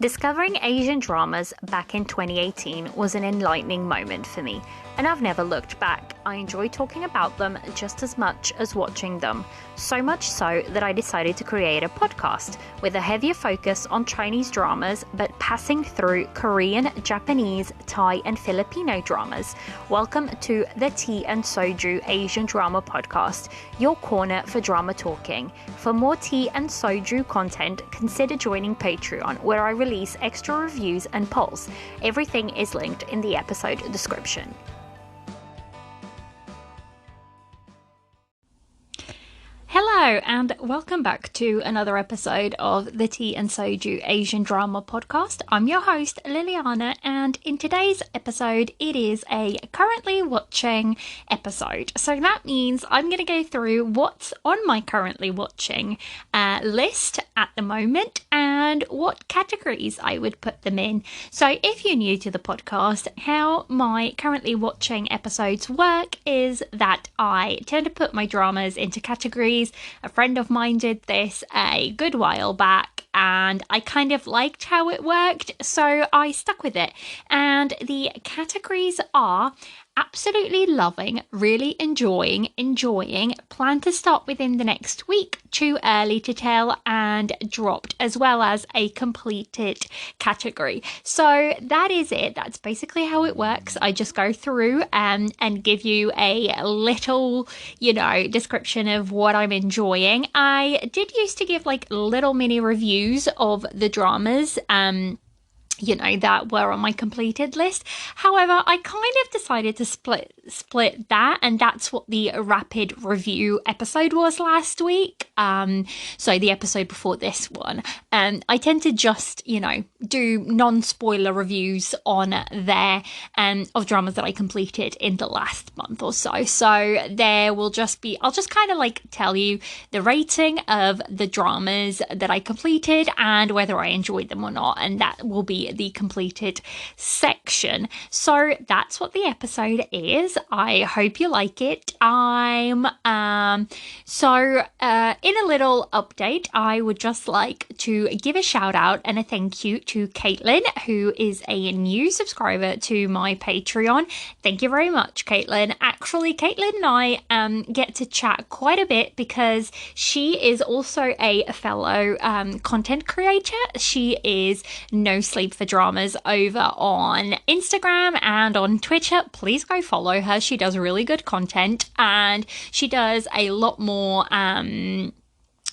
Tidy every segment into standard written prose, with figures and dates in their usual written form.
Discovering Asian dramas back in 2018 was an enlightening moment for me, and I've never looked back. I enjoy talking about them just as much as watching them, so much so that I decided to create a podcast with a heavier focus on Chinese dramas but passing through Korean, Japanese, Thai and Filipino dramas. Welcome to the Tea and Soju Asian Drama Podcast, your corner for drama talking. For more tea and soju content, consider joining Patreon, where I release extra reviews and polls. Everything is linked in the episode description. Hello and welcome back to another episode of the Tea and Soju Asian Drama Podcast. I'm your host Liliana, and in today's episode it is a currently watching episode. So that means I'm going to go through what's on my currently watching list at the moment and what categories I would put them in. So if you're new to the podcast, how my currently watching episodes work is that I tend to put my dramas into categories. A friend of mine did this a good while back and I kind of liked how it worked, so I stuck with it. And the categories are absolutely loving, really enjoying, plan to start within the next week, too early to tell, and dropped, as well as a completed category. So that is it. That's basically how it works. I just go through and give you a little, description of what I'm enjoying. I did used to give like little mini reviews of the dramas, that were on my completed list. However, I kind of decided to split that, and that's what the rapid review episode was last week. So the episode before this one. I tend to just, do non-spoiler reviews on there of dramas that I completed in the last month or so. So there will just be, I'll just kind of like tell you the rating of the dramas that I completed and whether I enjoyed them or not, and that will be the completed section. So that's what the episode is. I hope you like it. In a little update, I would just like to give a shout out and a thank you to Caitlin, who is a new subscriber to my Patreon. Thank you very much, Caitlin. Actually, Caitlin and I get to chat quite a bit because she is also a fellow content creator. She is No Sleep for Dramas over on Instagram and on Twitter. Please go follow her. She does really good content and she does a lot more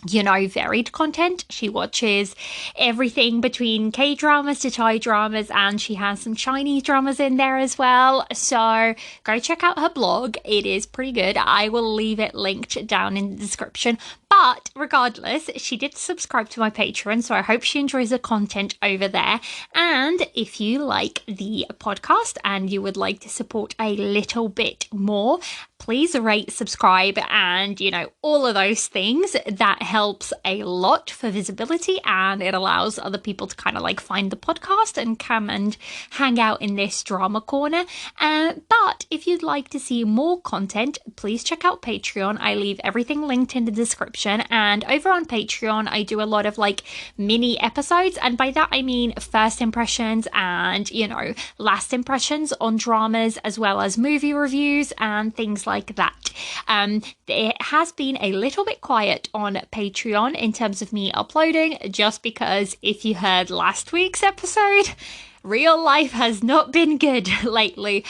varied content. She watches everything between K-dramas to Thai dramas, and she has some Chinese dramas in there as well. So go check out her blog. It is pretty good. I will leave it linked down in the description. But regardless, she did subscribe to my Patreon, so I hope she enjoys the content over there. And if you like the podcast and you would like to support a little bit more, please rate, subscribe, and, all of those things. That helps a lot for visibility, and it allows other people to kind of like find the podcast and come and hang out in this drama corner. But if you'd like to see more content, please check out Patreon. I leave everything linked in the description. And over on Patreon, I do a lot of like mini episodes. And by that, I mean first impressions and, last impressions on dramas, as well as movie reviews and things like that. It has been a little bit quiet on Patreon in terms of me uploading, just because if you heard last week's episode, real life has not been good lately.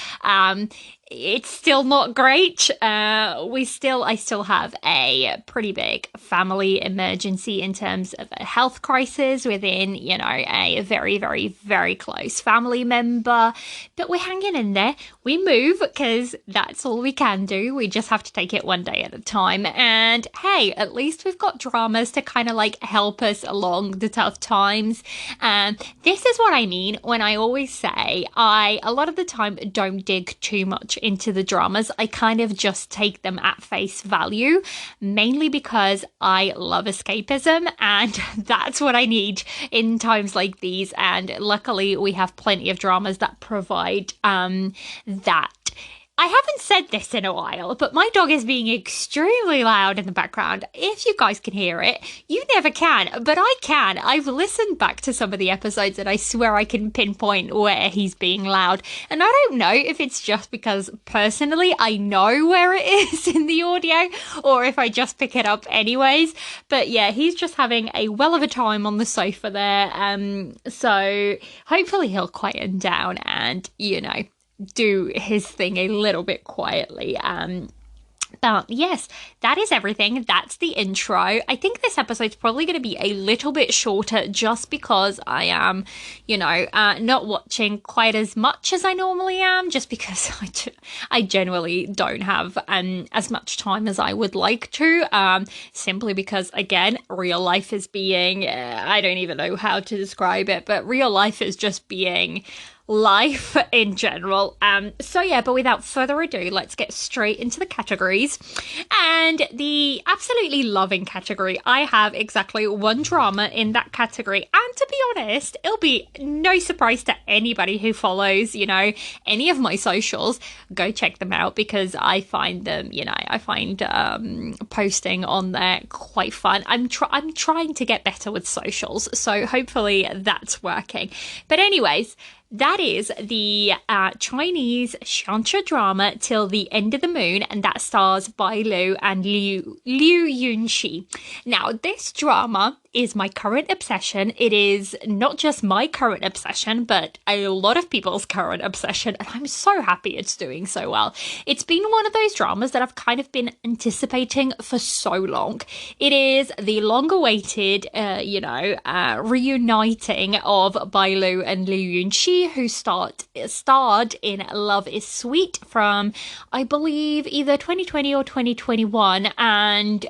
It's still not great. I still have a pretty big family emergency in terms of a health crisis within, a very, very, very close family member. But we're hanging in there. We move because that's all we can do. We just have to take it one day at a time. And hey, at least we've got dramas to kind of like help us along the tough times. This is what I mean when I always say a lot of the time don't dig too much into the dramas. I kind of just take them at face value, mainly because I love escapism, and that's what I need in times like these. And luckily we have plenty of dramas that provide that. I haven't said this in a while, but my dog is being extremely loud in the background. If you guys can hear it, you never can, but I can. I've listened back to some of the episodes and I swear I can pinpoint where he's being loud. And I don't know if it's just because personally I know where it is in the audio or if I just pick it up anyways. But yeah, he's just having a well of a time on the sofa there. So hopefully he'll quieten down and, do his thing a little bit quietly. But yes, that is everything. That's the intro. I think this episode's probably going to be a little bit shorter just because I am, not watching quite as much as I normally am, just because I generally don't have as much time as I would like to, simply because, again, real life is being, I don't even know how to describe it, but real life is just being life in general. So yeah, but without further ado, let's get straight into the categories. And the absolutely loving category, I have exactly one drama in that category. And to be honest, it'll be no surprise to anybody who follows, any of my socials. Go check them out because I find them, I find posting on there quite fun. I'm trying to get better with socials, so hopefully that's working. But anyways, that is the Chinese xianxia drama Till the End of the Moon, and that stars Bai Lu and Liu Yunxi. Now, this drama is my current obsession. It is not just my current obsession, but a lot of people's current obsession, and I'm so happy it's doing so well. It's been one of those dramas that I've kind of been anticipating for so long. It is the long-awaited, reuniting of Bai Lu and Liu Yunxi, who starred in Love is Sweet from, I believe, either 2020 or 2021, and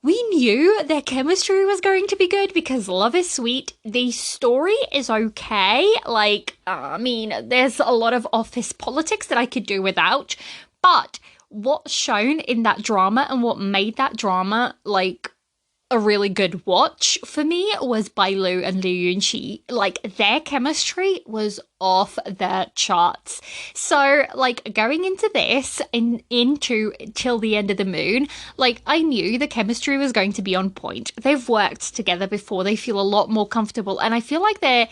we knew their chemistry was going to be good because Love is Sweet, the story is okay. There's a lot of office politics that I could do without, but what's shown in that drama and what made that drama, a really good watch for me was Bai Lu and Liu Yunxi. Their chemistry was off the charts. So, going into this into Till the End of the Moon, I knew the chemistry was going to be on point. They've worked together before. They feel a lot more comfortable. And I feel like they're,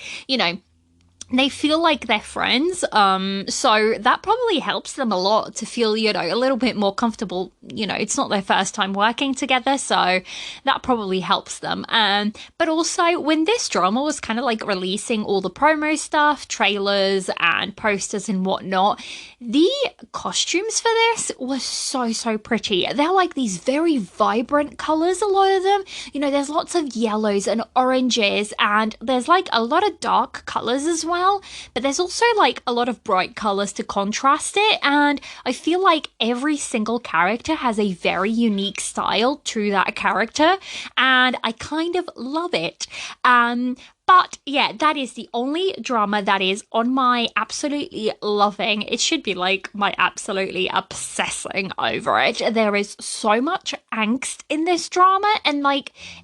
they feel like they're friends, so that probably helps them a lot to feel, a little bit more comfortable. It's not their first time working together, so that probably helps them. But also, when this drama was kind of releasing all the promo stuff, trailers and posters and whatnot, the costumes for this were so pretty. They're these very vibrant colors, a lot of them. There's lots of yellows and oranges, and there's a lot of dark colors as well. But there's also a lot of bright colors to contrast it, and I feel like every single character has a very unique style to that character, and I kind of love it. But yeah, that is the only drama that is on my absolutely loving. It should be my absolutely obsessing over it. There is so much angst in this drama, and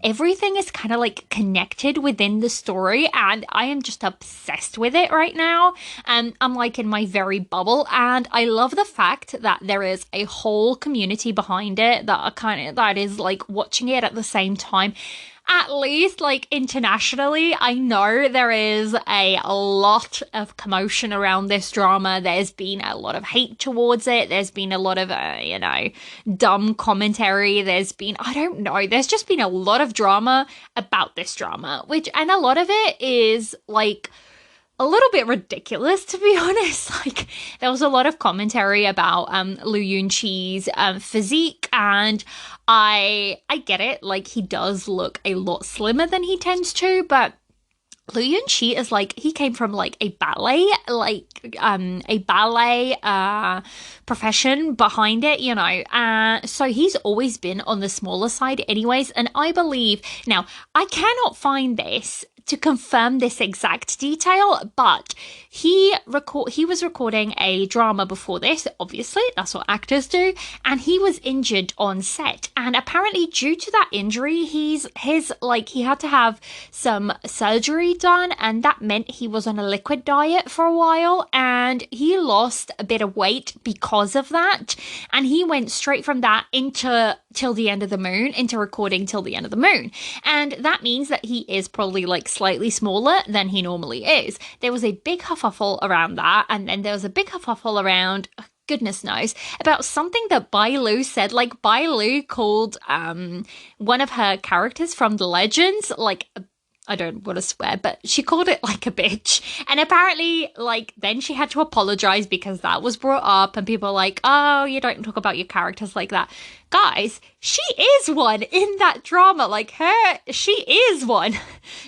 everything is kind of connected within the story, and I am just obsessed with it right now. And I'm in my very bubble, and I love the fact that there is a whole community behind it that is watching it at the same time. At least, internationally, I know there is a lot of commotion around this drama. There's been a lot of hate towards it. There's been a lot of, dumb commentary. There's just been a lot of drama about this drama, and a lot of it is, a little bit ridiculous, to be honest. There was a lot of commentary about Liu Yunxi's physique, and I get it. He does look a lot slimmer than he tends to, but Liu Yunxi is he came from a ballet profession behind it, so he's always been on the smaller side anyways. And I believe, now I cannot find this to confirm this exact detail, but he was recording a drama before this, obviously, that's what actors do, and he was injured on set. And apparently due to that injury, he had to have some surgery done, and that meant he was on a liquid diet for a while, and he lost a bit of weight because of that. And he went straight from that into Till the End of the Moon, into recording Till the End of the Moon. And that means that he is probably like slightly smaller than he normally is. There was a big kerfuffle around that, and then there was a big kerfuffle around, goodness knows, about something that Bai Lu said. Like, Bai Lu called one of her characters from the Legends, like, I don't want to swear, but she called it like a bitch. And apparently, like, then she had to apologize because that was brought up, and people are like, oh, you don't talk about your characters like that. Guys, she is one in that drama. Like, she is one.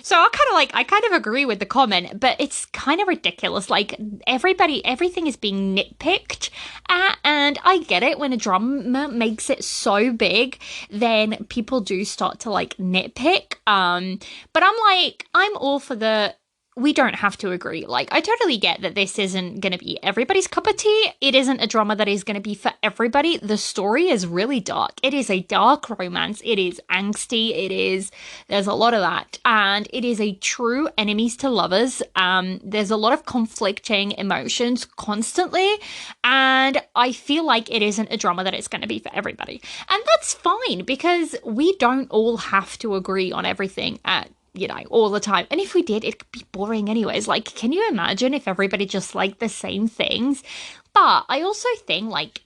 So I kind of agree with the comment, but it's kind of ridiculous. Like, everything is being nitpicked at, and I get it. When a drama makes it so big, then people do start to like nitpick. But I'm all for we don't have to agree. Like, I totally get that this isn't going to be everybody's cup of tea. It isn't a drama that is going to be for everybody. The story is really dark. It is a dark romance. It is angsty. There's a lot of that. And it is a true enemies to lovers. There's a lot of conflicting emotions constantly. And I feel like it isn't a drama that it's going to be for everybody. And that's fine, because we don't all have to agree on everything all the time. And if we did, it could be boring anyways. Like, can you imagine if everybody just liked the same things? But I also think, like,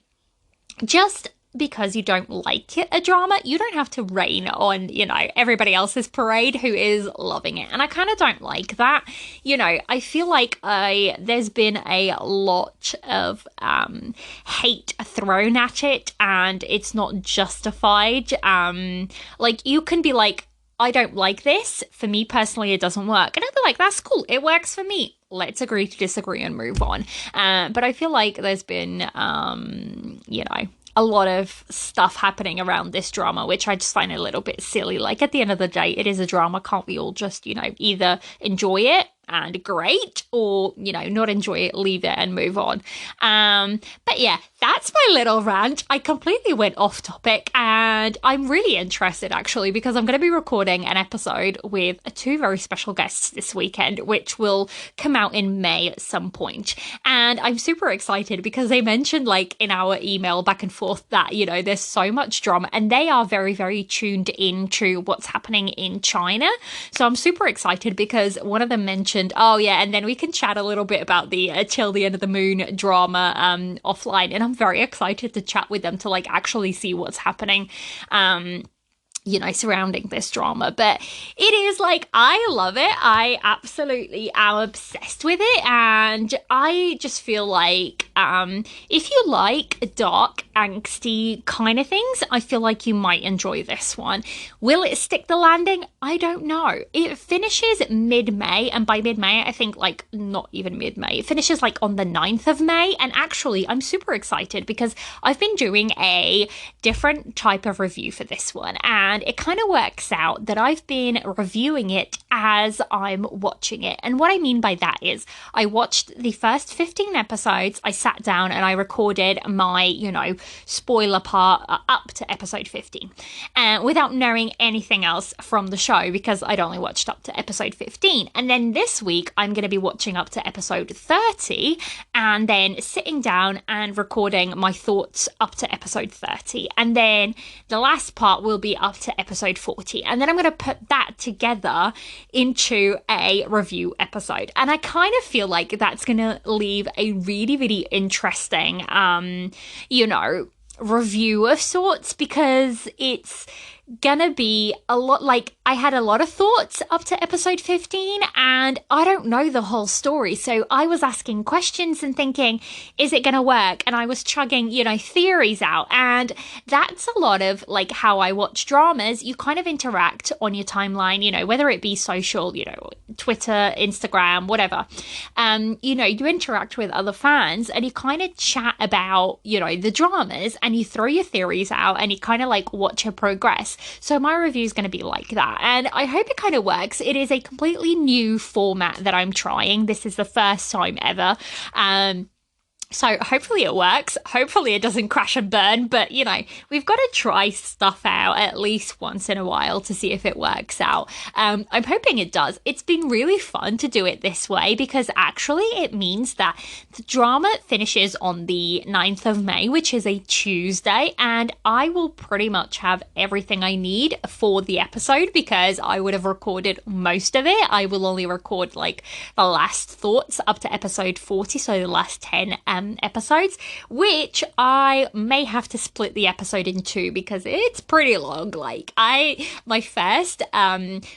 just because you don't like a drama, you don't have to rain on, everybody else's parade who is loving it. And I kind of don't like that. I feel like there's been a lot of hate thrown at it, and it's not justified. Like, you can be like, I don't like this. For me personally, it doesn't work. And I'd be like, that's cool. It works for me. Let's agree to disagree and move on. But I feel like there's been, a lot of stuff happening around this drama, which I just find a little bit silly. Like, at the end of the day, it is a drama. Can't we all just, either enjoy it and great, or, not enjoy it, leave it and move on. But yeah, that's my little rant. I completely went off topic, and I'm really interested actually, because I'm going to be recording an episode with two very special guests this weekend, which will come out in May at some point. And I'm super excited because they mentioned, like, in our email back and forth that, there's so much drama, and they are very, very tuned into what's happening in China. So I'm super excited because one of them mentioned, oh yeah, and then we can chat a little bit about the Till the End of the Moon drama offline, and I'm very excited to chat with them to like actually see what's happening surrounding this drama. But it is like, I love it. I absolutely am obsessed with it, and I just feel like if you like dark, angsty kind of things, I feel like you might enjoy this one. Will it stick the landing? I don't know. It finishes mid-May, and by mid-May, I think, like, not even mid-May, it finishes like on the 9th of May. And actually, I'm super excited because I've been doing a different type of review for this one, and it kind of works out that I've been reviewing it as I'm watching it. And what I mean by that is I watched the first 15 episodes, I sat down and I recorded my, spoiler part up to episode 15, without knowing anything else from the show, because I'd only watched up to episode 15. And then this week I'm going to be watching up to episode 30, and then sitting down and recording my thoughts up to episode 30. And then the last part will be up to episode 40. And then I'm going to put that together into a review episode. And I kind of feel like that's going to leave a really, really interesting, review of sorts, because it's gonna be a lot. Like, I had a lot of thoughts up to episode 15, and I don't know the whole story, so I was asking questions and thinking, is it gonna work? And I was chugging theories out, and that's a lot of like how I watch dramas. You kind of interact on your timeline, whether it be social, Twitter, Instagram, whatever. You interact with other fans, and you kind of chat about the dramas, and you throw your theories out, and you kind of like watch her progress. So my review is going to be like that. And I hope it kind of works. It is a completely new format that I'm trying. This is the first time ever. So hopefully it works. Hopefully it doesn't crash and burn. But, you know, we've got to try stuff out at least once in a while to see if it works out. I'm hoping it does. It's been really fun to do it this way because actually it means that the drama finishes on the 9th of May, which is a Tuesday. And I will pretty much have everything I need for the episode because I would have recorded most of it. I will only record like the last thoughts up to episode 40. So the last 10 episodes, which I may have to split the episode in two because it's pretty long. Like my first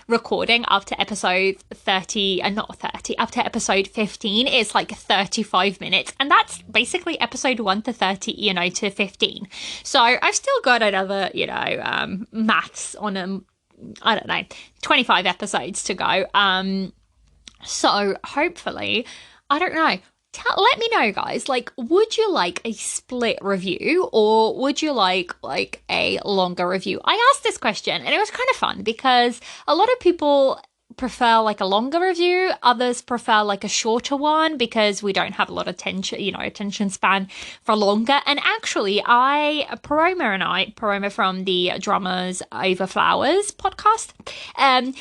recording up to episode 30 and not 30 up to episode 15 is like 35 minutes, and that's basically episode 1 to 30, you know, to 15. So I've still got another, you know, maths on I don't know, 25 episodes to go. So hopefully, I don't know. Let me know, guys, like, would you like a split review or would you like a longer review? I asked this question and it was kind of fun because a lot of people prefer like a longer review. Others prefer like a shorter one because we don't have a lot of attention span for longer. And actually, Paroma from the Dramas Over Flowers podcast,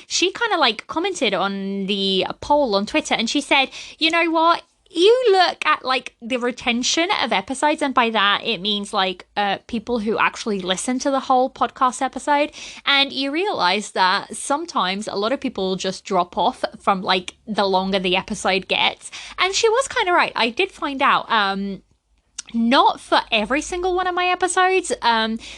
she kind of like commented on the poll on Twitter and she said, you know what? You look at like the retention of episodes, and by that it means like people who actually listen to the whole podcast episode, and you realize that sometimes a lot of people just drop off from like the longer the episode gets. And she was kind of right. I did find out not for every single one of my episodes.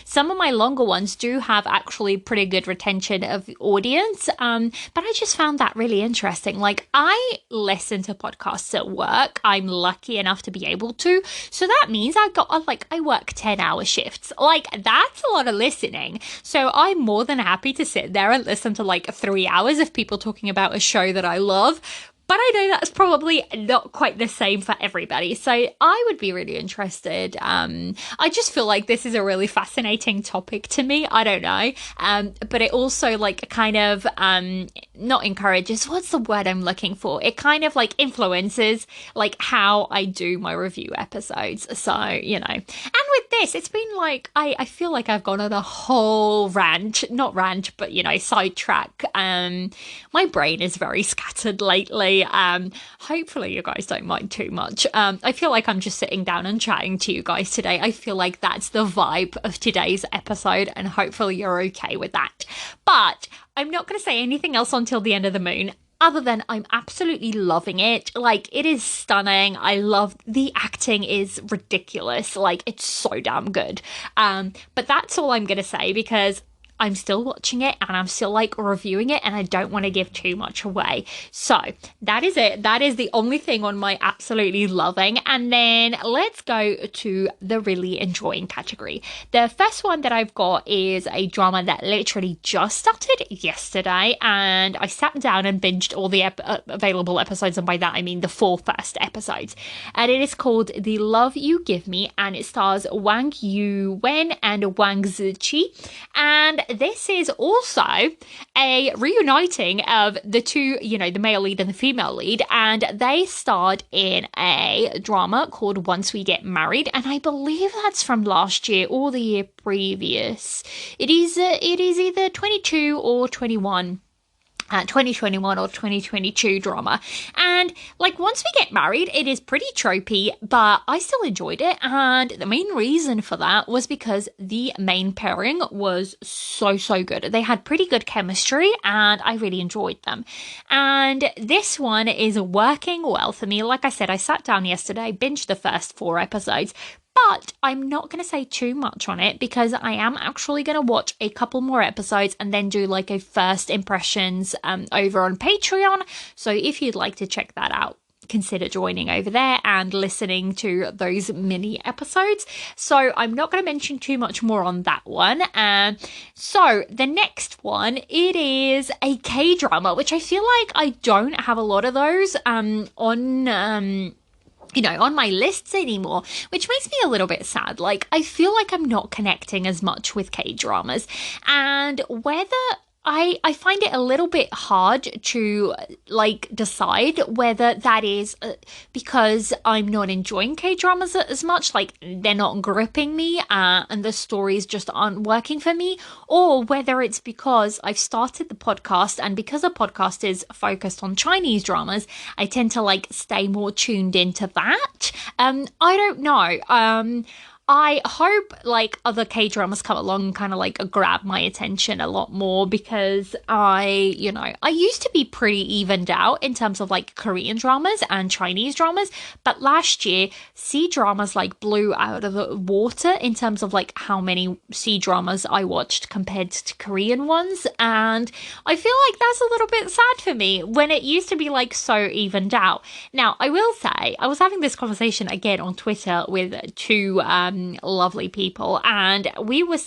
Some of my longer ones do have actually pretty good retention of audience. But I just found that really interesting. Like, I listen to podcasts at work. I'm lucky enough to be able to. So that means I work 10-hour shifts. Like, that's a lot of listening. So I'm more than happy to sit there and listen to like 3 hours of people talking about a show that I love. But I know that's probably not quite the same for everybody. So I would be really interested. I just feel like this is a really fascinating topic to me. I don't know. But it also like kind of not encourages. What's the word I'm looking for? It kind of like influences like how I do my review episodes. So, you know. And with this, it's been like, I feel like I've gone on a whole not rant, but, you know, sidetrack. My brain is very scattered lately. Hopefully you guys don't mind too much. I feel like I'm just sitting down and chatting to you guys today. I feel like that's the vibe of today's episode, and hopefully you're okay with that. But I'm not going to say anything else until the end of the moon, other than I'm absolutely loving it. Like, it is stunning. I love the acting is ridiculous. Like, it's so damn good. But that's all I'm going to say because I'm still watching it and I'm still like reviewing it and I don't want to give too much away. So that is it. That is the only thing on my absolutely loving. And then let's go to the really enjoying category. The first one that I've got is a drama that literally just started yesterday, and I sat down and binged all the available episodes, and by that I mean the 4 first episodes. And it is called The Love You Give Me, and it stars Wang Yu-wen and Wang Ziqi. And this is also a reuniting of the two, you know, the male lead and the female lead, and they starred in a drama called Once We Get Married, and I believe that's from last year or the year previous. It is either 22 or 21. 2021 or 2022 drama. And like, Once We Get Married, it is pretty tropey, but I still enjoyed it. And the main reason for that was because the main pairing was so good. They had pretty good chemistry and I really enjoyed them. And this one is working well for me. Like I said, I sat down yesterday, binged the first 4 episodes, but I'm not going to say too much on it because I am actually going to watch a couple more episodes and then do like a first impressions over on Patreon. So if you'd like to check that out, consider joining over there and listening to those mini episodes. So I'm not going to mention too much more on that one. So the next one, it is a K-drama, which I feel like I don't have a lot of those on on my lists anymore, which makes me a little bit sad. Like, I feel like I'm not connecting as much with K-dramas, and whether I find it a little bit hard to like decide whether that is because I'm not enjoying K-dramas as much, like they're not gripping me and the stories just aren't working for me, or whether it's because I've started the podcast, and because the podcast is focused on Chinese dramas, I tend to like stay more tuned into that. I don't know. I hope like other K-dramas come along and kind of like grab my attention a lot more, because I used to be pretty evened out in terms of like Korean dramas and Chinese dramas, but last year C-dramas like blew out of the water in terms of like how many C-dramas I watched compared to Korean ones, and I feel like that's a little bit sad for me when it used to be like so evened out. Now, I will say, I was having this conversation again on Twitter with two lovely people, and we were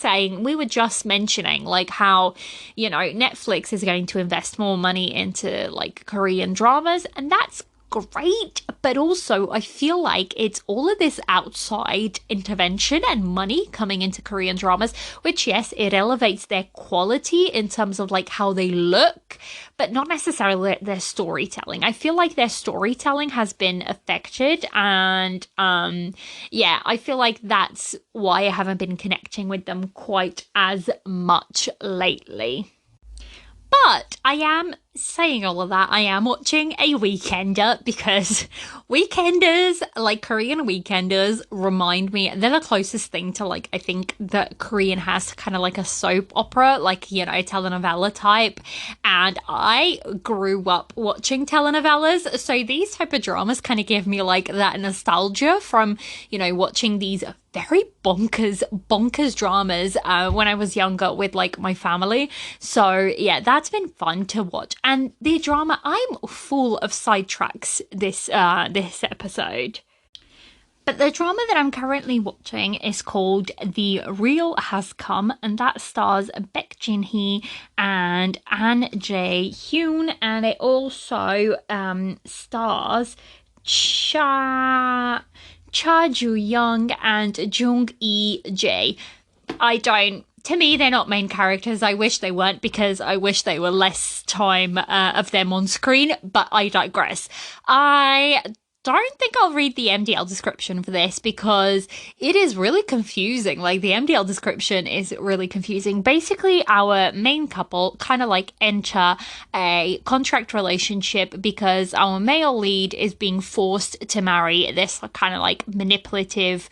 just mentioning like how Netflix is going to invest more money into like Korean dramas, and that's great, but also I feel like it's all of this outside intervention and money coming into Korean dramas, which yes, it elevates their quality in terms of like how they look, but not necessarily their storytelling. I feel like their storytelling has been affected, and I feel like that's why I haven't been connecting with them quite as much lately. But I am saying all of that, I am watching a Weekender, because Weekenders, like Korean Weekenders, remind me, they're the closest thing to like, I think that Korean has kind of like a soap opera, like, telenovela type. And I grew up watching telenovelas, so these type of dramas kind of give me like that nostalgia from, watching these very bonkers dramas when I was younger with like my family. So yeah, that's been fun to watch. And the drama, I'm full of sidetracks this episode. But the drama that I'm currently watching is called The Real Has Come, and that stars Baek Jin-hee and An Jae-hyun, and it also stars Cha Ju-young and Jung E-jae. To me, they're not main characters. I wish they weren't, because I wish they were less time of them on screen, but I digress. I don't think I'll read the MDL description for this, because it is really confusing. Like, the MDL description is really confusing. Basically, our main couple kind of like enter a contract relationship because our male lead is being forced to marry this kind of like manipulative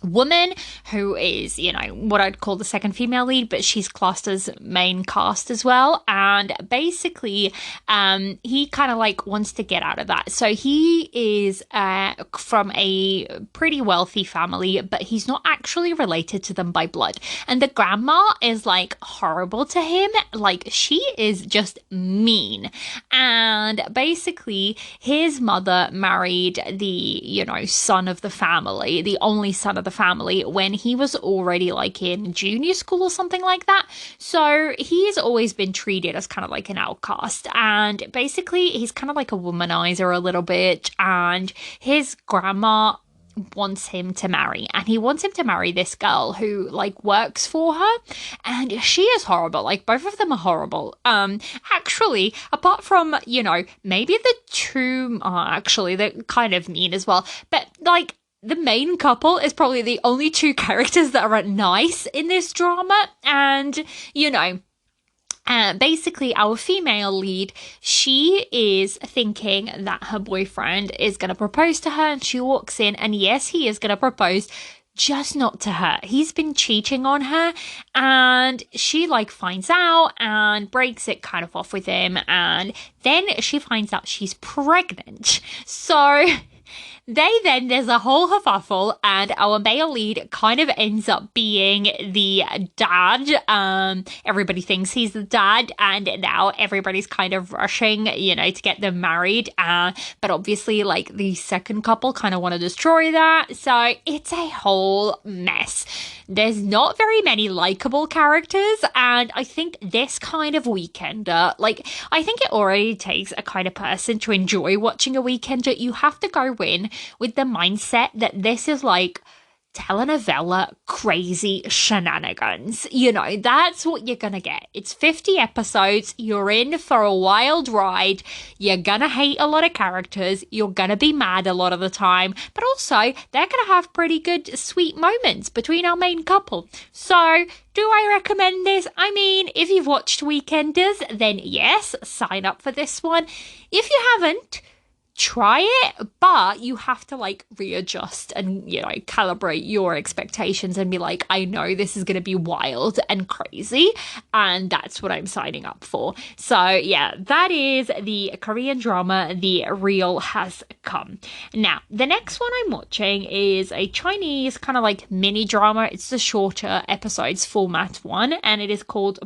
woman who is, what I'd call the second female lead, but she's classed as main cast as well. And basically, he kind of like wants to get out of that. So he is from a pretty wealthy family, but he's not actually related to them by blood. And the grandma is like horrible to him. Like, she is just mean. And basically, his mother married the, son of the family, the only son of the family, when he was already like in junior school or something like that. So he's always been treated as kind of like an outcast, and basically he's kind of like a womanizer a little bit, and his grandma wants him to marry, and he wants him to marry this girl who like works for her, and she is horrible. Like, both of them are horrible. Actually, apart from maybe the two are actually, they're kind of mean as well, but like the main couple is probably the only two characters that are nice in this drama. And basically, our female lead, she is thinking that her boyfriend is going to propose to her, and she walks in, and yes, he is going to propose, just not to her. He's been cheating on her, and she like finds out and breaks it kind of off with him, and then she finds out she's pregnant. So There's a whole kerfuffle, and our male lead kind of ends up being the dad. Everybody thinks he's the dad, and now everybody's kind of rushing, to get them married. But obviously, like, the second couple kind of want to destroy that. So it's a whole mess. There's not very many likable characters, and I think this kind of weekender, like, I think it already takes a kind of person to enjoy watching a weekender. You have to go in with the mindset that this is like telenovela crazy shenanigans. That's what you're gonna get. It's 50 episodes. You're in for a wild ride. You're gonna hate a lot of characters. You're gonna be mad a lot of the time. But also, they're gonna have pretty good, sweet moments between our main couple. So, do I recommend this? I mean, if you've watched Weekenders, then yes, sign up for this one. If you haven't, try it, but you have to like readjust and calibrate your expectations and be like, I know this is going to be wild and crazy, and that's what I'm signing up for. So yeah, that is the Korean drama The Real Has Come. Now the next one I'm watching is a Chinese kind of like mini drama. It's the shorter episodes format one, and it is called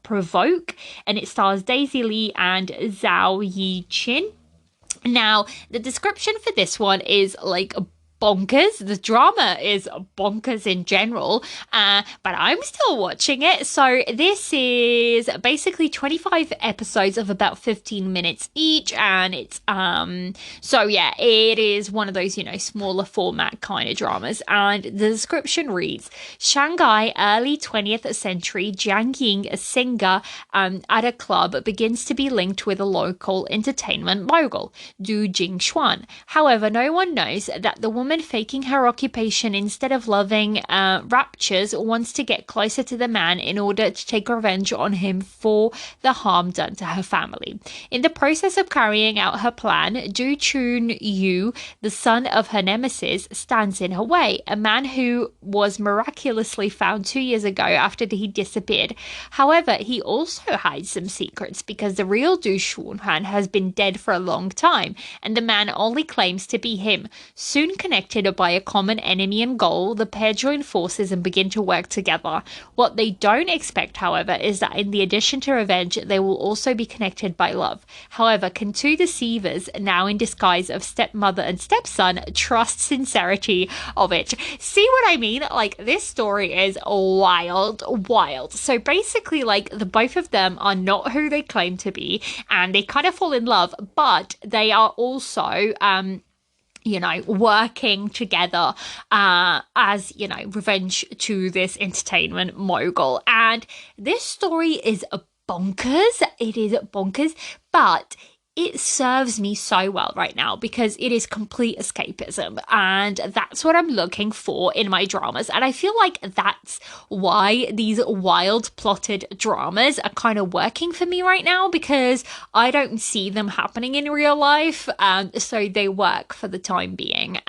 Provoke, and it stars Daisy Lee and Zhao Yi-chin. Now, the description for this one is like bonkers. The drama is bonkers in general, but I'm still watching it. So this is basically 25 episodes of about 15 minutes each, and it's so yeah, it is one of those smaller format kind of dramas. And the description reads: Shanghai, early 20th century, Jiang Ying, a singer at a club, begins to be linked with a local entertainment mogul, Du Jingxuan. However, no one knows that the woman faking her occupation instead of loving raptures wants to get closer to the man in order to take revenge on him for the harm done to her family. In the process of carrying out her plan, Du Chun Yu, the son of her nemesis, stands in her way, a man who was miraculously found 2 years ago after he disappeared. However, he also hides some secrets because the real Du Shunhan has been dead for a long time, and the man only claims to be him. Soon connected by a common enemy and goal, the pair join forces and begin to work together. What they don't expect, however, is that in the addition to revenge, they will also be connected by love. However, can two deceivers, now in disguise of stepmother and stepson, trust sincerity of it? See what I mean? Like, this story is wild. So basically, like, the both of them are not who they claim to be, and they kind of fall in love, but they are also working together as, revenge to this entertainment mogul. And this story is bonkers. It is bonkers, but it serves me so well right now because it is complete escapism, and that's what I'm looking for in my dramas. And I feel like that's why these wild plotted dramas are kind of working for me right now, because I don't see them happening in real life, so they work for the time being.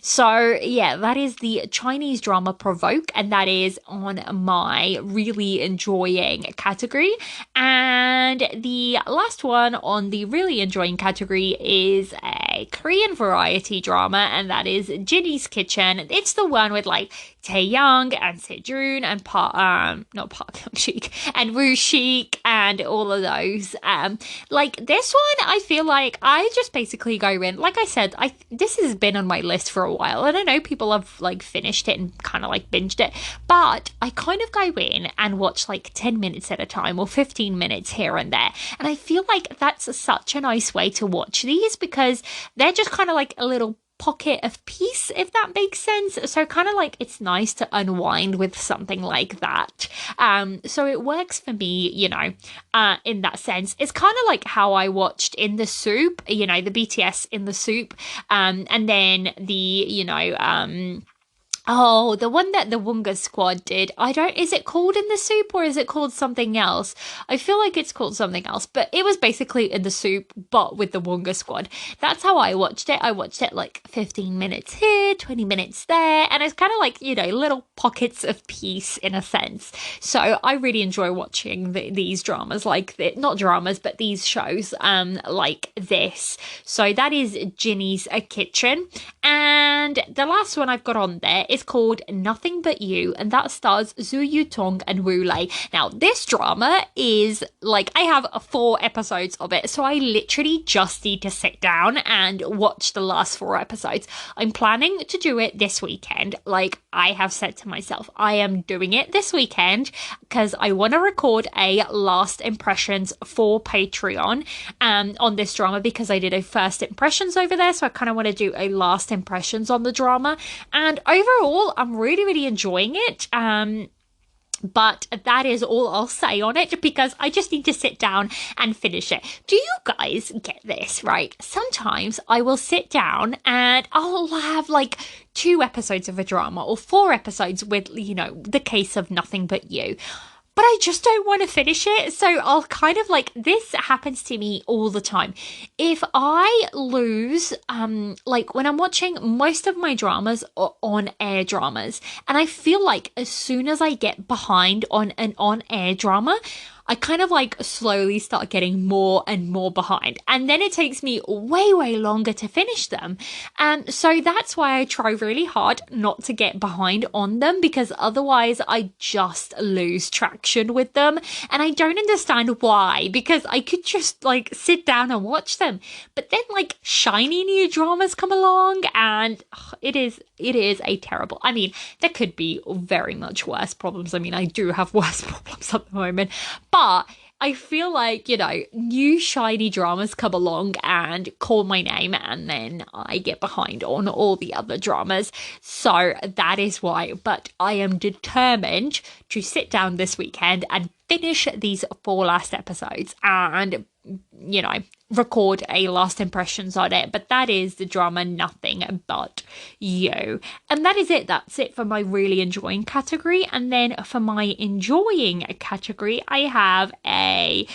So yeah, that is the Chinese drama Provoke, and that is on my really enjoying category. And the last one on the really enjoying category is a Korean variety drama, and that is Ginny's Kitchen. It's the one with like Taeyang and Sejun and not Park Hyung-sik and Woo Shik and all of those. Like this one, I feel like I just basically go in. Like I said, this has been on my list for a while, and I know people have like finished it and kind of like binged it, but I kind of go in and watch like 10 minutes at a time or 15 minutes here and there, and I feel like that's such a nice way to watch these because they're just kind of like a little pocket of peace, if that makes sense. So kind of like it's nice to unwind with something like that. So it works for me, in that sense. It's kind of like how I watched In the Soup, the BTS In the Soup, and then the Oh, the one that the Wonga Squad did. I don't, is it called In the Soup or is it called something else? I feel like it's called something else, but it was basically In the Soup, but with the Wonga Squad. That's how I watched it. I watched it like 15 minutes here, 20 minutes there, and it's kind of like, little pockets of peace in a sense. So I really enjoy watching these dramas not dramas, but these shows like this. So that is Ginny's Kitchen. And the last one I've got on there is called Nothing But You, and that stars Zhu Yutong and Wu Lei. Now, this drama is like, I have 4 episodes of it, so I literally just need to sit down and watch the last 4 episodes. I'm planning to do it this weekend. Like, I have said to myself, I am doing it this weekend because I want to record a last impressions for Patreon on this drama, because I did a first impressions over there, so I kind of want to do a last impressions on the drama. And overall, I'm really, really enjoying it. But that is all I'll say on it, because I just need to sit down and finish it. Do you guys get this, right? Sometimes I will sit down and I'll have like 2 episodes of a drama or 4 episodes with, the case of Nothing But You. But I just don't want to finish it. So I'll kind of like, this happens to me all the time. If I lose, like when I'm watching most of my dramas are on-air dramas, and I feel like as soon as I get behind on an on-air drama, I kind of like slowly start getting more and more behind. And then it takes me way, way longer to finish them. And so that's why I try really hard not to get behind on them, because otherwise I just lose traction with them. And I don't understand why, because I could just like sit down and watch them. But then like shiny new dramas come along, and it is a terrible, I mean, there could be very much worse problems. I mean, I do have worse problems at the moment, but I feel like, new shiny dramas come along and call my name, and then I get behind on all the other dramas. So that is why. But I am determined to sit down this weekend and finish these 4 last episodes and, record a last impressions on it. But that is the drama Nothing But You. And that is it. That's it for my really enjoying category. And then for my enjoying category, I have a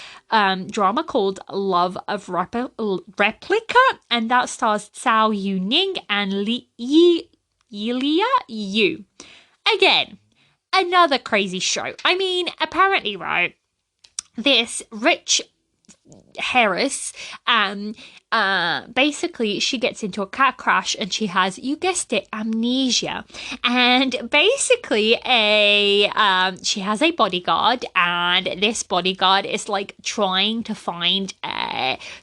drama called Love of Replica, and that stars Cao Yuning and Yilia Yu. Again, another crazy show. I mean, apparently, right, this rich Harris, basically she gets into a car crash and she has, you guessed it, amnesia. And basically she has a bodyguard, and this bodyguard is like trying to find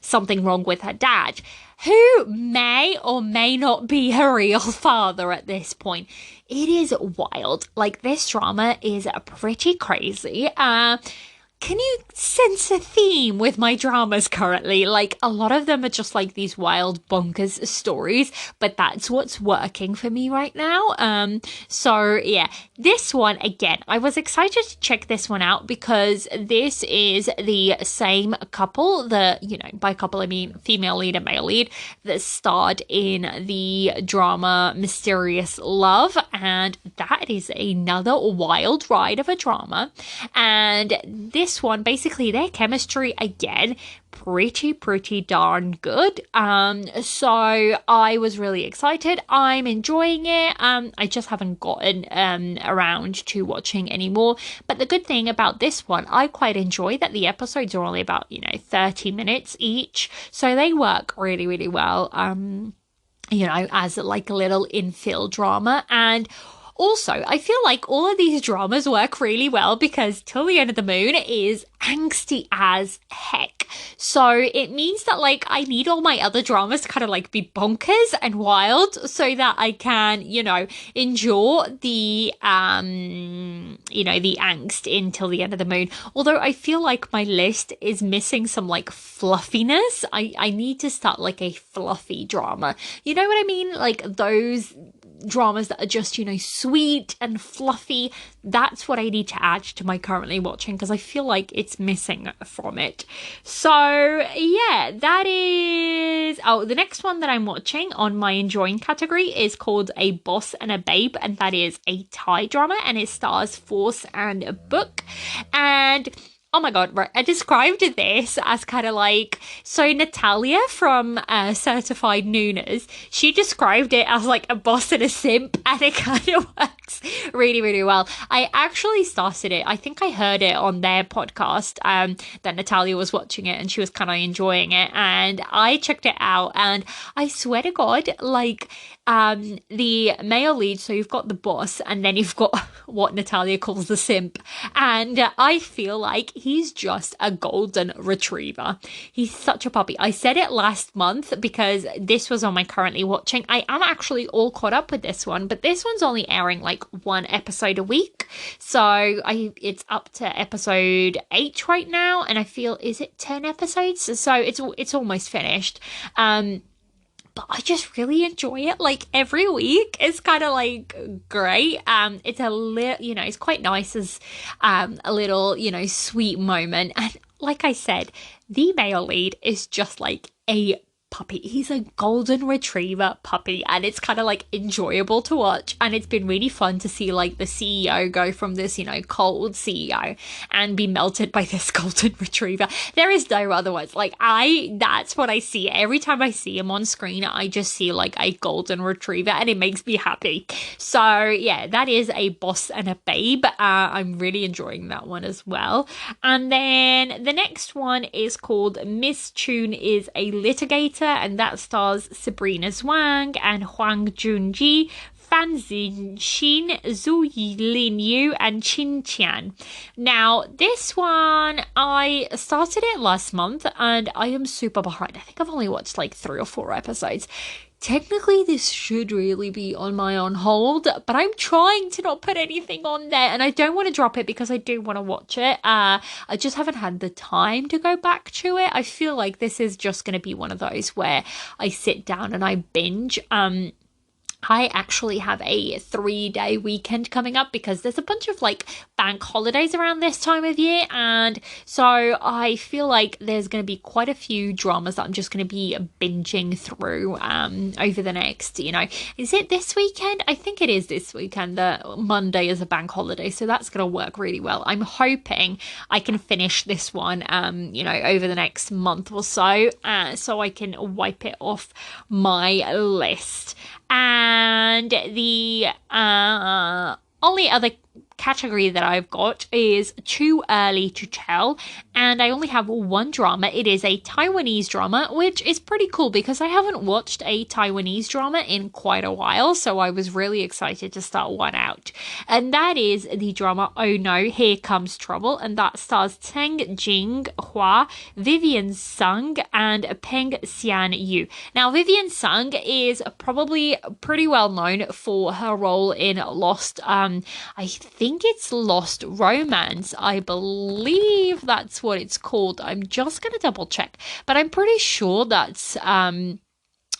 something wrong with her dad, who may or may not be her real father at this point. It is wild. Like, this drama is pretty crazy. Can you sense a theme with my dramas currently? Like, a lot of them are just like these wild bonkers stories, but that's what's working for me right now. So yeah, this one, again, I was excited to check this one out because this is the same couple, by couple I mean female lead and male lead, that starred in the drama Mysterious Love, and that is another wild ride of a drama. And this one, basically their chemistry, again, pretty darn good. So I was really excited. I'm enjoying it. I just haven't gotten around to watching anymore. But the good thing about this one, I quite enjoy that the episodes are only about 30 minutes each, so they work really, really well. As like a little infill drama. And also, I feel like all of these dramas work really well because Till the End of the Moon is angsty as heck. So it means that like I need all my other dramas to kind of like be bonkers and wild so that I can, endure the, the angst in Till the End of the Moon. Although I feel like my list is missing some like fluffiness. I need to start like a fluffy drama. You know what I mean? Like those dramas that are just, sweet and fluffy. That's what I need to add to my currently watching, because I feel like it's missing from it. So yeah, that is... Oh, the next one that I'm watching on my enjoying category is called A Boss and a Babe, and that is a Thai drama, and it stars Force and Book. And oh my god, right, I described this as kind of like, so Natalia from Certified Noonas, she described it as like a boss and a simp, and it kind of works really, really well. I actually started it, I think I heard it on their podcast, that Natalia was watching it and she was kind of enjoying it, and I checked it out, and I swear to god, like, the male lead, so you've got the boss and then you've got what Natalia calls the simp, and I feel like he's just a golden retriever. He's such a puppy. I said it last month because this was on my currently watching. I am actually all caught up with this one, but this one's only airing like one episode a week, so it's up to episode 8 right now, and I feel, is it 10 episodes? So it's almost finished. But I just really enjoy it. Like, every week it's kind of like great. It's a little, it's quite nice as a little, sweet moment. And like I said, the male lead is just like a puppy. He's a golden retriever puppy, and it's kind of like enjoyable to watch, and it's been really fun to see like the CEO go from this cold CEO and be melted by this golden retriever. There is no other words. Like, that's what I see every time I see him on screen. I just see like a golden retriever, and it makes me happy. So yeah, that is A Boss and a Babe. I'm really enjoying that one as well. And then the next one is called Miss Chun is a Litigator, and that stars Sabrina Zhuang and Huang Junji, Fan Xin, Zhu Lin Yu, and Qin Qian. Now, this one, I started it last month, and I am super behind. I think I've only watched like 3 or 4 episodes. Technically, this should really be on my on hold, but I'm trying to not put anything on there, and I don't want to drop it because I do want to watch it. I just haven't had the time to go back to it. I feel like this is just going to be one of those where I sit down and I binge. I actually have a 3-day weekend coming up because there's a bunch of like bank holidays around this time of year, and so I feel like there's going to be quite a few dramas that I'm just going to be binging through over the next, is it this weekend? I think it is this weekend. The Monday is a bank holiday, so that's going to work really well. I'm hoping I can finish this one over the next month or so, so I can wipe it off my list. And the only other category that I've got is Too Early to Tell, and I only have one drama. It is a Taiwanese drama, which is pretty cool because I haven't watched a Taiwanese drama in quite a while, so I was really excited to start one out. And that is the drama Oh No, Here Comes Trouble, and that stars Teng Jing Hua, Vivian Sung, and Peng Xian Yu. Now, Vivian Sung is probably pretty well known for her role in Lost. I think it's Lost Romance. I believe that's what it's called. I'm just going to double check, but I'm pretty sure that's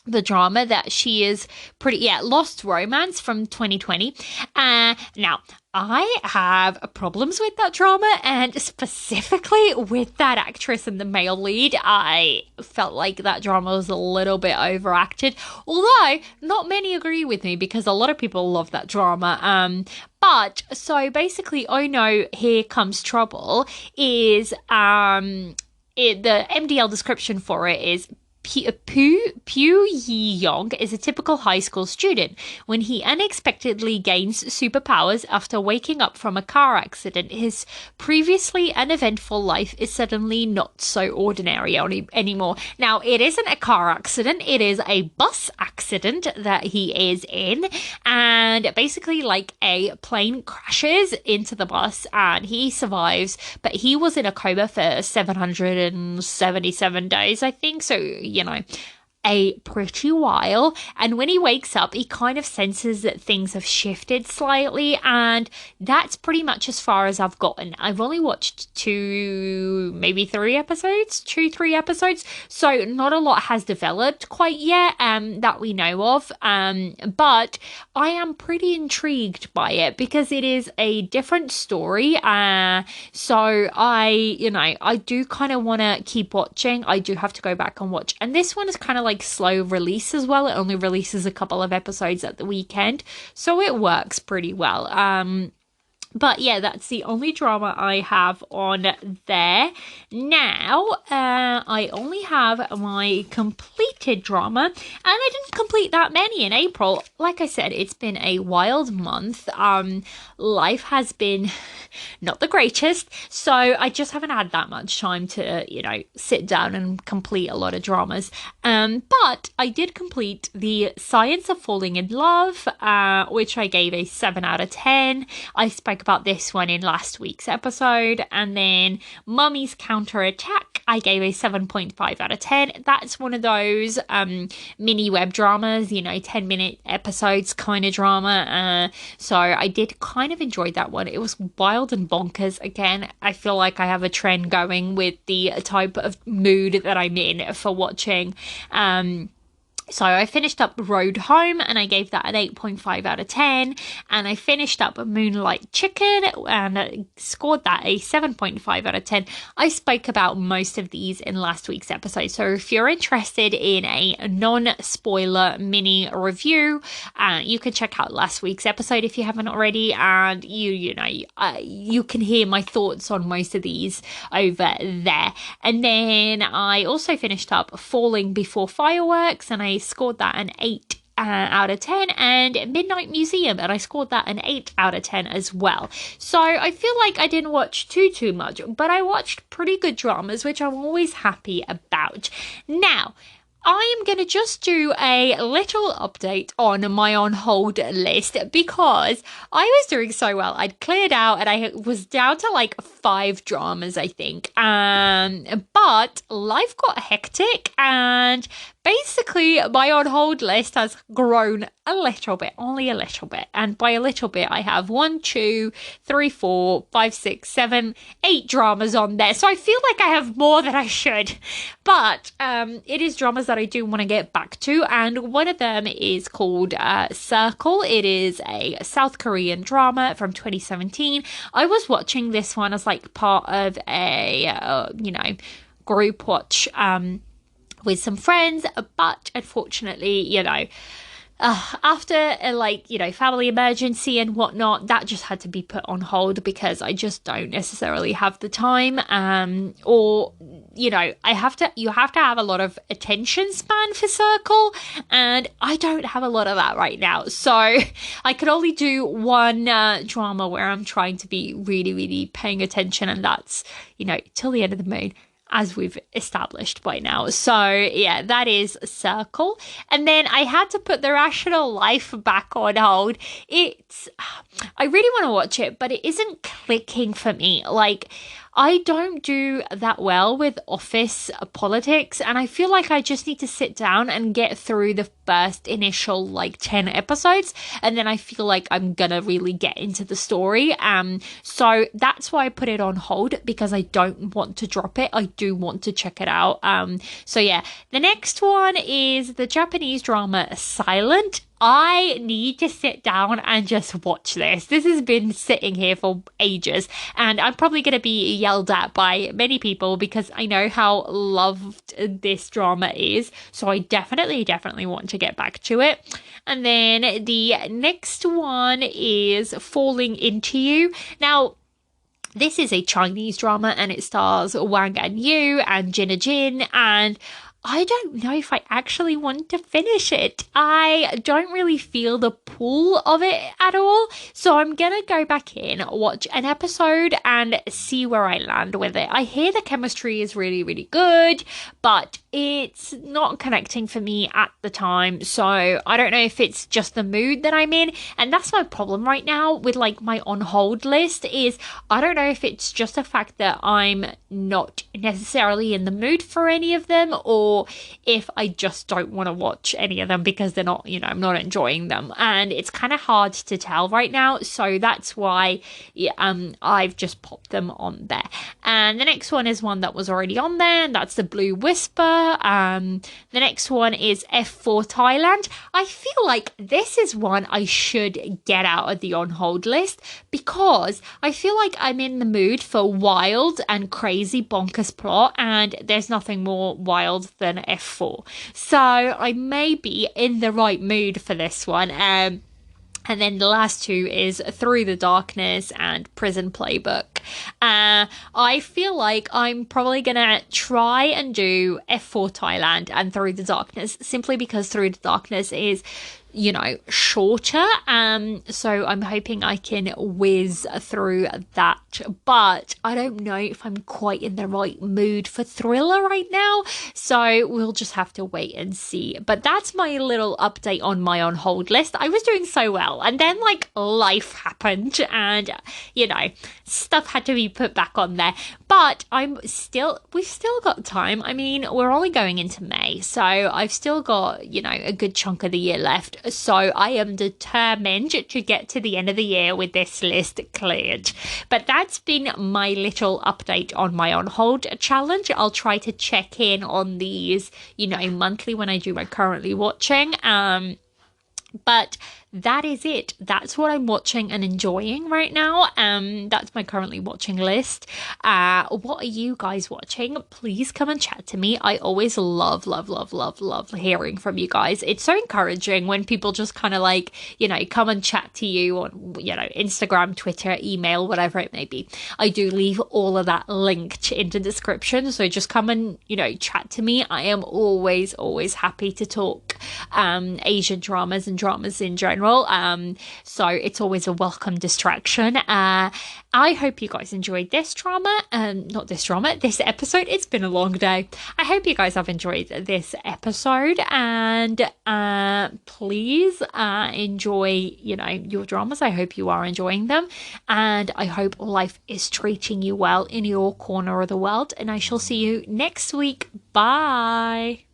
the drama that she is Lost Romance from 2020. Now, I have problems with that drama, and specifically with that actress and the male lead. I felt like that drama was a little bit overacted, although not many agree with me because a lot of people love that drama. But so basically, Oh No, Here Comes Trouble is the MDL description for it is Pu Yi-yong is a typical high school student. When he unexpectedly gains superpowers after waking up from a car accident, his previously uneventful life is suddenly not so ordinary anymore. Now, it isn't a car accident, it is a bus accident that he is in, and basically like a plane crashes into the bus and he survives, but he was in a coma for 777 days, I think, so a pretty while. And when he wakes up, he kind of senses that things have shifted slightly. And that's pretty much as far as I've gotten. I've only watched maybe 3 episodes, 3 episodes. So not a lot has developed quite yet that we know of. But I am pretty intrigued by it because it is a different story. So I do kind of want to keep watching. I do have to go back and watch. And this one is kind of like slow release as well. It only releases a couple of episodes at the weekend. So it works pretty well. But yeah, that's the only drama I have on there. Now, I only have my completed drama, and I didn't complete that many in April. Like I said, it's been a wild month. Life has been not the greatest, so I just haven't had that much time to, sit down and complete a lot of dramas. But I did complete The Science of Falling in Love, which I gave a 7 out of 10. I spoke about this one in last week's episode. And then Mummy's Counterattack, I gave a 7.5 out of 10. That's one of those mini web dramas, 10-minute episodes kind of drama. So I did kind of enjoy that one. It was wild and bonkers. Again, I feel like I have a trend going with the type of mood that I'm in for watching. So I finished up Road Home and I gave that an 8.5 out of 10. And I finished up Moonlight Chicken and I scored that a 7.5 out of 10. I spoke about most of these in last week's episode. So if you're interested in a non-spoiler mini review, you can check out last week's episode if you haven't already. And you can hear my thoughts on most of these over there. And then I also finished up Falling Before Fireworks and I scored that an 8 out of 10, and Midnight Museum, and I scored that an 8 out of 10 as well. So I feel like I didn't watch too much, but I watched pretty good dramas, which I'm always happy about. Now, I am going to just do a little update on my on hold list because I was doing so well. I'd cleared out and I was down to like 5 dramas, I think. But life got hectic and basically my on hold list has grown a little bit, only a little bit. And by a little bit, I have 1, 2, 3, 4, 5, 6, 7, 8 dramas on there. So I feel like I have more than I should. But it is dramas that I do want to get back to. And one of them is called Circle. It is a South Korean drama from 2017. I was watching this one as like part of a, group watch with some friends, but unfortunately, after family emergency and whatnot, that just had to be put on hold because I just don't necessarily have the time. You have to have a lot of attention span for Circle, and I don't have a lot of that right now. So I could only do one drama where I'm trying to be really, really paying attention, and that's, Till the End of the Moon, as we've established by now. So yeah, that is Circle. And then I had to put The Rational Life back on hold. I really want to watch it, but it isn't clicking for me. Like, I don't do that well with office politics, and I feel like I just need to sit down and get through the first initial 10 episodes, and then I feel like I'm gonna really get into the story. So that's why I put it on hold, because I don't want to drop it. I do want to check it out. So yeah, the next one is the Japanese drama Silent. I need to sit down and just watch this. This has been sitting here for ages, and I'm probably going to be yelled at by many people because I know how loved this drama is. So I definitely want to get back to it. And then the next one is Falling Into You. Now, this is a Chinese drama and it stars Wang Anyu and Jin Jin, and I don't know if I actually want to finish it. I don't really feel the pull of it at all. So I'm going to go back in, watch an episode and see where I land with it. I hear the chemistry is really, really good, but it's not connecting for me at the time. So I don't know if it's just the mood that I'm in. And that's my problem right now with my on hold list is I don't know if it's just the fact that I'm not necessarily in the mood for any of them, or or if I just don't want to watch any of them because they're not, I'm not enjoying them. And it's kind of hard to tell right now. So that's why I've just popped them on there. And the next one is one that was already on there, and that's the Blue Whisper. The next one is F4 Thailand. I feel like this is one I should get out of the on hold list because I feel like I'm in the mood for wild and crazy bonkers plot, and there's nothing more wild than F4. So I may be in the right mood for this one. And then the last two is Through the Darkness and Prison Playbook. I feel like I'm probably going to try and do F4 Thailand and Through the Darkness, simply because Through the Darkness is, shorter. So I'm hoping I can whiz through that. But I don't know if I'm quite in the right mood for thriller right now. So we'll just have to wait and see. But that's my little update on my on hold list. I was doing so well. And then life happened and, stuff had to be put back on there. But we've still got time. I mean, we're only going into May. So I've still got, a good chunk of the year left. So I am determined to get to the end of the year with this list cleared. But that's been my little update on my on hold challenge. I'll try to check in on these, monthly when I do my currently watching. But that is it. That's what I'm watching and enjoying right now. That's my currently watching list. What are you guys watching? Please come and chat to me. I always love hearing from you guys. It's so encouraging when people just kind of come and chat to you on, Instagram, Twitter, email, whatever it may be. I do leave all of that linked in the description. So just come and, chat to me. I am always happy to talk Asian dramas and dramas in general. So it's always a welcome distraction. I hope you guys enjoyed this this episode. It's been a long day. I hope you guys have enjoyed this episode, and please enjoy, your dramas. I hope you are enjoying them, and I hope life is treating you well in your corner of the world, and I shall see you next week. Bye.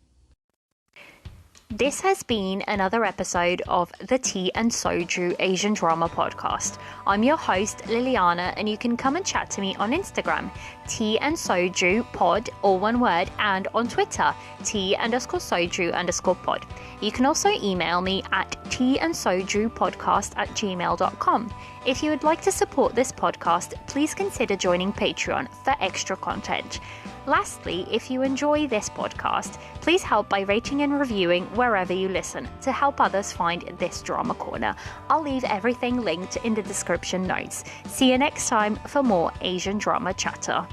This has been another episode of the Tea and Soju Asian Drama Podcast. I'm your host, Liliana, and you can come and chat to me on Instagram, Tea and Soju Pod, all one word, and on Twitter, tea_soju_pod. You can also email me at teandsojupodcast@gmail.com. If you would like to support this podcast, please consider joining Patreon for extra content. Lastly, if you enjoy this podcast, please help by rating and reviewing wherever you listen to help others find this drama corner. I'll leave everything linked in the description notes. See you next time for more Asian drama chatter.